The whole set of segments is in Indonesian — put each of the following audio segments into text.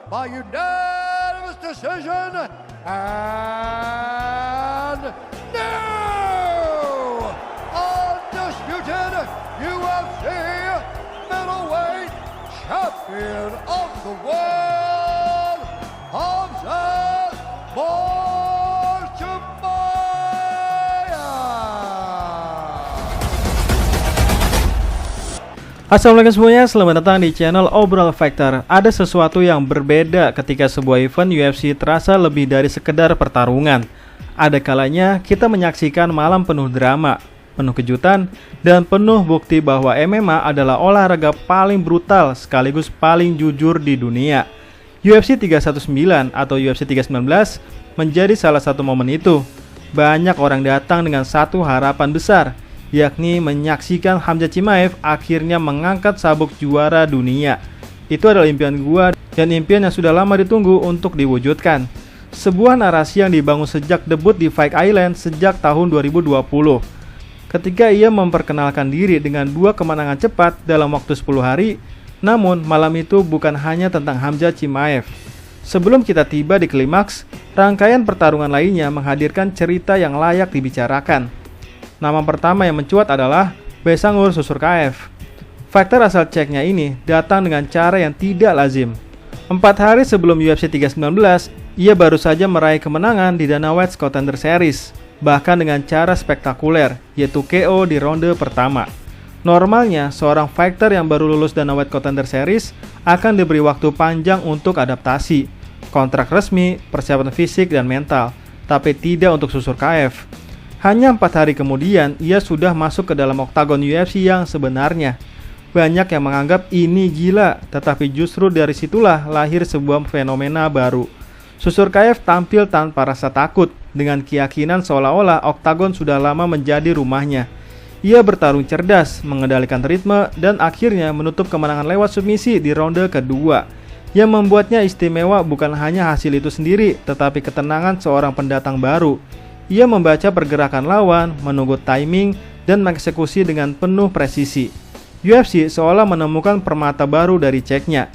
by unanimous decision. And new undisputed UFC middleweight champion of the world, Khamzat Chimaev. Assalamualaikum semuanya, selamat datang di channel Obrol Fighter. Ada sesuatu yang berbeda ketika sebuah event UFC terasa lebih dari sekedar pertarungan. Ada kalanya kita menyaksikan malam penuh drama, penuh kejutan, dan penuh bukti bahwa MMA adalah olahraga paling brutal sekaligus paling jujur di dunia. UFC 319 atau UFC 319 menjadi salah satu momen itu. Banyak orang datang dengan satu harapan besar, yakni menyaksikan Khamzat Chimaev akhirnya mengangkat sabuk juara dunia. Itu adalah impian gua dan impian yang sudah lama ditunggu untuk diwujudkan. Sebuah narasi yang dibangun sejak debut di Fight Island sejak tahun 2020. Ketika ia memperkenalkan diri dengan 2 kemenangan cepat dalam waktu 10 hari, namun malam itu bukan hanya tentang Khamzat Chimaev. Sebelum kita tiba di klimaks, rangkaian pertarungan lainnya menghadirkan cerita yang layak dibicarakan. Nama pertama yang mencuat adalah Baysangur Susurkaev. Fighter asal Ceknya ini datang dengan cara yang tidak lazim. 4 hari sebelum UFC 319, ia baru saja meraih kemenangan di Dana White's Contender Series, bahkan dengan cara spektakuler, yaitu KO di ronde pertama. Normalnya, seorang fighter yang baru lulus Dana White Contender Series akan diberi waktu panjang untuk adaptasi, kontrak resmi, persiapan fisik dan mental, tapi tidak untuk Susurkaev. Hanya 4 hari kemudian, ia sudah masuk ke dalam oktagon UFC yang sebenarnya. Banyak yang menganggap ini gila, tetapi justru dari situlah lahir sebuah fenomena baru. Susurkaev tampil tanpa rasa takut, dengan keyakinan seolah-olah oktagon sudah lama menjadi rumahnya. Ia bertarung cerdas, mengendalikan ritme, dan akhirnya menutup kemenangan lewat submisi di ronde kedua. Yang membuatnya istimewa bukan hanya hasil itu sendiri, tetapi ketenangan seorang pendatang baru. Ia membaca pergerakan lawan, menunggu timing, dan mengeksekusi dengan penuh presisi. UFC seolah menemukan permata baru dari Ceknya.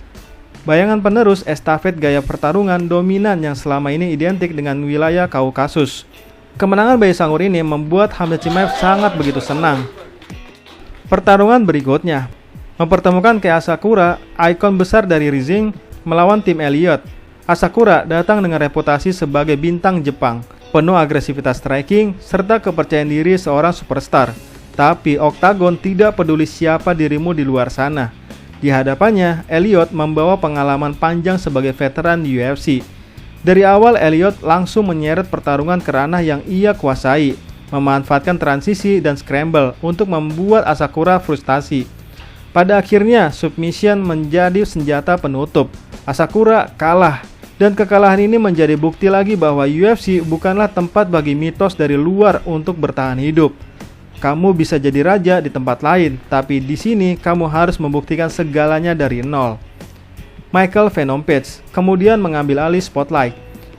Bayangan penerus estafet gaya pertarungan dominan yang selama ini identik dengan wilayah Kaukasus. Kemenangan Baysangur ini membuat Khamzat Chimaev sangat begitu senang. Pertarungan berikutnya mempertemukan Kei Asakura, ikon besar dari Rising, melawan tim Elliot. Asakura datang dengan reputasi sebagai bintang Jepang, penuh agresivitas striking, serta kepercayaan diri seorang superstar. Tapi oktagon tidak peduli siapa dirimu di luar sana. Di hadapannya, Elliot membawa pengalaman panjang sebagai veteran di UFC. Dari awal, Elliot langsung menyeret pertarungan ke ranah yang ia kuasai, memanfaatkan transisi dan scramble untuk membuat Asakura frustasi. Pada akhirnya, submission menjadi senjata penutup. Asakura kalah. Dan kekalahan ini menjadi bukti lagi bahwa UFC bukanlah tempat bagi mitos dari luar untuk bertahan hidup. Kamu bisa jadi raja di tempat lain, tapi di sini kamu harus membuktikan segalanya dari nol. Michael Venom Page kemudian mengambil alih spotlight.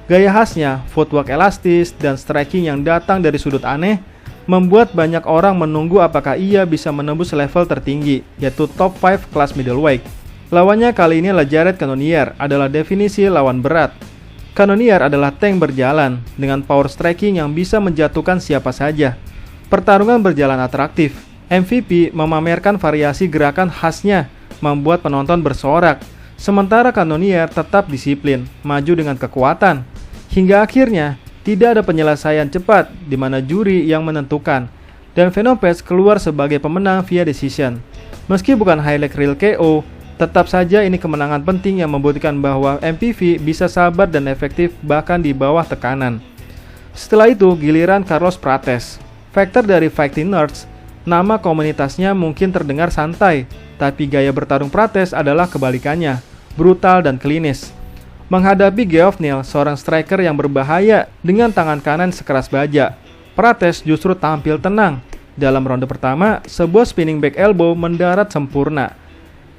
Gaya khasnya, footwork elastis, dan striking yang datang dari sudut aneh membuat banyak orang menunggu apakah ia bisa menembus level tertinggi, yaitu top 5 kelas middleweight. Lawannya kali ini adalah Jared Cannonier, adalah definisi lawan berat. Cannonier adalah tank berjalan, dengan power striking yang bisa menjatuhkan siapa saja. Pertarungan berjalan atraktif. MVP memamerkan variasi gerakan khasnya, membuat penonton bersorak. Sementara Cannonier tetap disiplin, maju dengan kekuatan. Hingga akhirnya, tidak ada penyelesaian cepat, di mana juri yang menentukan. Dan Venom Page keluar sebagai pemenang via decision. Meski bukan highlight real KO, tetap saja ini kemenangan penting yang membuktikan bahwa MVP bisa sabar dan efektif bahkan di bawah tekanan. Setelah itu, giliran Carlos Prates. Fighter dari Fighting Nerds, nama komunitasnya mungkin terdengar santai, tapi gaya bertarung Prates adalah kebalikannya, brutal dan klinis. Menghadapi Geoff Neal, seorang striker yang berbahaya dengan tangan kanan sekeras baja, Prates justru tampil tenang. Dalam ronde pertama, sebuah spinning back elbow mendarat sempurna.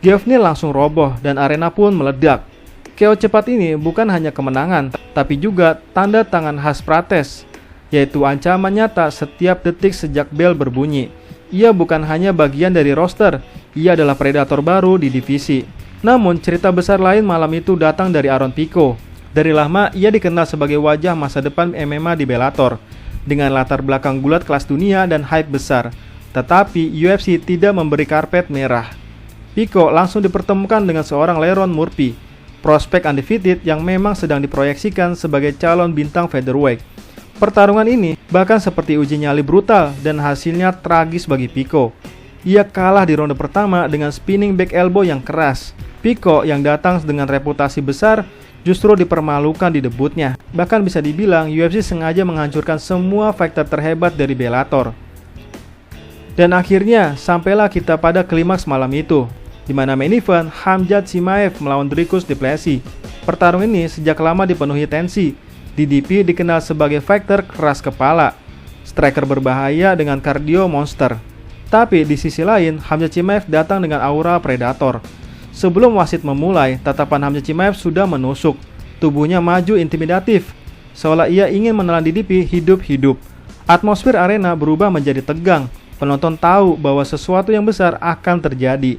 Geoff Neal langsung roboh dan arena pun meledak. KO cepat ini bukan hanya kemenangan, tapi juga tanda tangan khas Prates, yaitu ancaman nyata setiap detik sejak bel berbunyi. Ia bukan hanya bagian dari roster, ia adalah predator baru di divisi. Namun cerita besar lain malam itu datang dari Aaron Pico. Dari lama ia dikenal sebagai wajah masa depan MMA di Bellator, dengan latar belakang gulat kelas dunia dan hype besar. Tetapi UFC tidak memberi karpet merah. Pico langsung dipertemukan dengan seorang Lerone Murphy, prospek undefeated yang memang sedang diproyeksikan sebagai calon bintang featherweight. Pertarungan ini bahkan seperti uji nyali brutal dan hasilnya tragis bagi Pico. Ia kalah di ronde pertama dengan spinning back elbow yang keras. Pico yang datang dengan reputasi besar justru dipermalukan di debutnya. Bahkan bisa dibilang UFC sengaja menghancurkan semua fighter terhebat dari Bellator. Dan akhirnya sampailah kita pada klimaks malam itu, di mana main event Khamzat Chimaev melawan Dricus du Plessis. Pertarungan ini sejak lama dipenuhi tensi. DDP dikenal sebagai fighter keras kepala, striker berbahaya dengan kardio monster. Tapi di sisi lain, Khamzat Chimaev datang dengan aura predator. Sebelum wasit memulai, tatapan Khamzat Chimaev sudah menusuk. Tubuhnya maju intimidatif, seolah ia ingin menelan DDP hidup-hidup. Atmosfer arena berubah menjadi tegang. Penonton tahu bahwa sesuatu yang besar akan terjadi.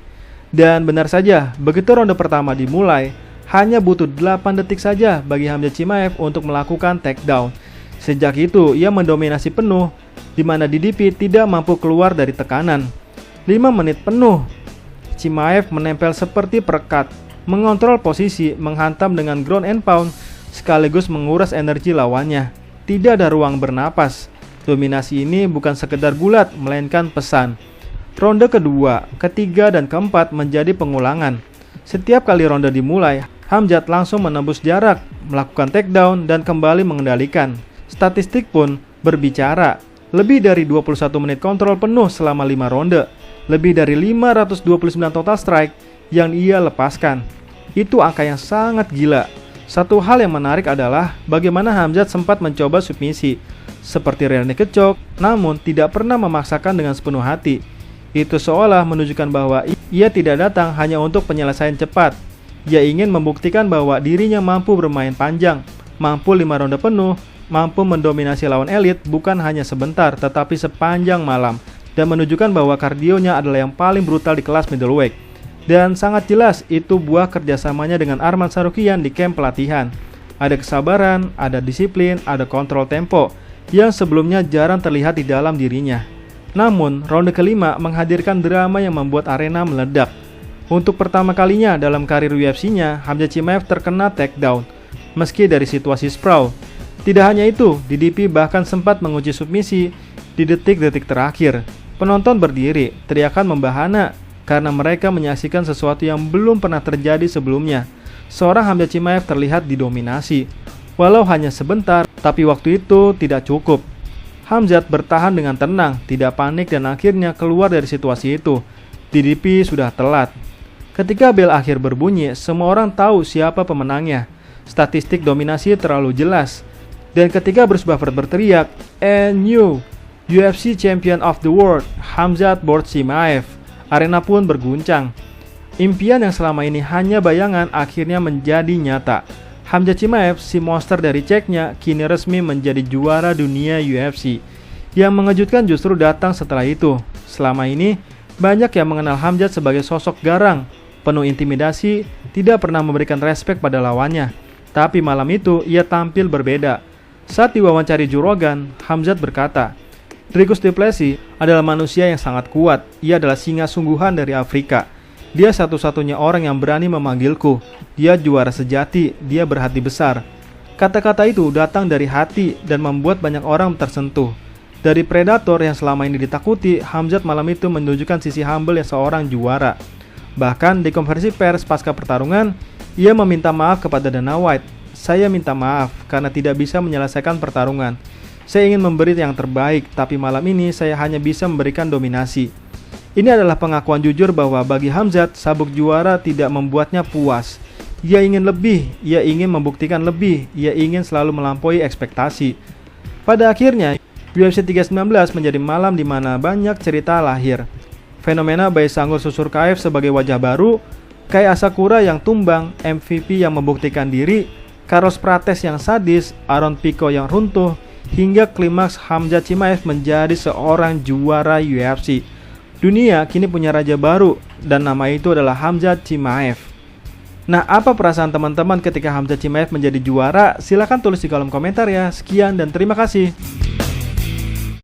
Dan benar saja, begitu ronde pertama dimulai, hanya butuh 8 detik saja bagi Khamzat Chimaev untuk melakukan takedown. Sejak itu, ia mendominasi penuh, di mana DDP tidak mampu keluar dari tekanan. 5 menit penuh, Chimaev menempel seperti perekat, mengontrol posisi, menghantam dengan ground and pound, sekaligus menguras energi lawannya. Tidak ada ruang bernapas. Dominasi ini bukan sekedar gulat, melainkan pesan. Ronde kedua, ketiga, dan keempat menjadi pengulangan. Setiap kali ronde dimulai, Khamzat langsung menembus jarak, melakukan takedown, dan kembali mengendalikan. Statistik pun berbicara, lebih dari 21 menit kontrol penuh selama 5 ronde, lebih dari 529 total strike yang ia lepaskan. Itu angka yang sangat gila. Satu hal yang menarik adalah bagaimana Khamzat sempat mencoba submisi, seperti rear naked choke, namun tidak pernah memaksakan dengan sepenuh hati. Itu seolah menunjukkan bahwa ia tidak datang hanya untuk penyelesaian cepat. Ia ingin membuktikan bahwa dirinya mampu bermain panjang, mampu 5 ronde penuh, mampu mendominasi lawan elit bukan hanya sebentar tetapi sepanjang malam, dan menunjukkan bahwa kardionya adalah yang paling brutal di kelas middleweight. Dan sangat jelas itu buah kerjasamanya dengan Arman Tsarukyan di camp pelatihan. Ada kesabaran, ada disiplin, ada kontrol tempo yang sebelumnya jarang terlihat di dalam dirinya. Namun, ronde kelima menghadirkan drama yang membuat arena meledak. Untuk pertama kalinya dalam karir UFC-nya, Khamzat Chimaev terkena takedown, meski dari situasi sprawl. Tidak hanya itu, DDP bahkan sempat menguji submisi di detik-detik terakhir. Penonton berdiri, teriakan membahana, karena mereka menyaksikan sesuatu yang belum pernah terjadi sebelumnya. Seorang Khamzat Chimaev terlihat didominasi. Walau hanya sebentar, tapi waktu itu tidak cukup. Khamzat bertahan dengan tenang, tidak panik, dan akhirnya keluar dari situasi itu. DDP sudah telat. Ketika bel akhir berbunyi, semua orang tahu siapa pemenangnya. Statistik dominasi terlalu jelas. Dan ketika Bruce Buffer berteriak, "And you, UFC Champion of the World, Khamzat Chimaev," arena pun berguncang. Impian yang selama ini hanya bayangan akhirnya menjadi nyata. Khamzat Chimaev, si monster dari Ceknya, kini resmi menjadi juara dunia UFC. Yang mengejutkan justru datang setelah itu. Selama ini, banyak yang mengenal Khamzat sebagai sosok garang, penuh intimidasi, tidak pernah memberikan respek pada lawannya. Tapi malam itu, ia tampil berbeda. Saat diwawancari Joe Rogan, Khamzat berkata, "Dricus du Plessis adalah manusia yang sangat kuat. Ia adalah singa sungguhan dari Afrika. Dia satu-satunya orang yang berani memanggilku. Dia juara sejati, dia berhati besar." Kata-kata itu datang dari hati dan membuat banyak orang tersentuh. Dari predator yang selama ini ditakuti, Khamzat malam itu menunjukkan sisi humble yang seorang juara. Bahkan di konferensi pers pasca pertarungan, ia meminta maaf kepada Dana White. "Saya minta maaf karena tidak bisa menyelesaikan pertarungan. Saya ingin memberi yang terbaik, tapi malam ini saya hanya bisa memberikan dominasi." Ini adalah pengakuan jujur bahwa bagi Khamzat, sabuk juara tidak membuatnya puas. Ia ingin lebih, ia ingin membuktikan lebih, ia ingin selalu melampaui ekspektasi. Pada akhirnya, UFC 319 menjadi malam di mana banyak cerita lahir. Fenomena Bae Sanggul Susurkaev sebagai wajah baru, Kai Asakura yang tumbang, MVP yang membuktikan diri, Carlos Prates yang sadis, Aaron Pico yang runtuh, hingga klimaks Khamzat Chimaev menjadi seorang juara UFC. Dunia kini punya raja baru, dan nama itu adalah Khamzat Chimaev. Nah, apa perasaan teman-teman ketika Hamzah Chimaev menjadi juara? Silahkan tulis di kolom komentar ya. Sekian dan terima kasih.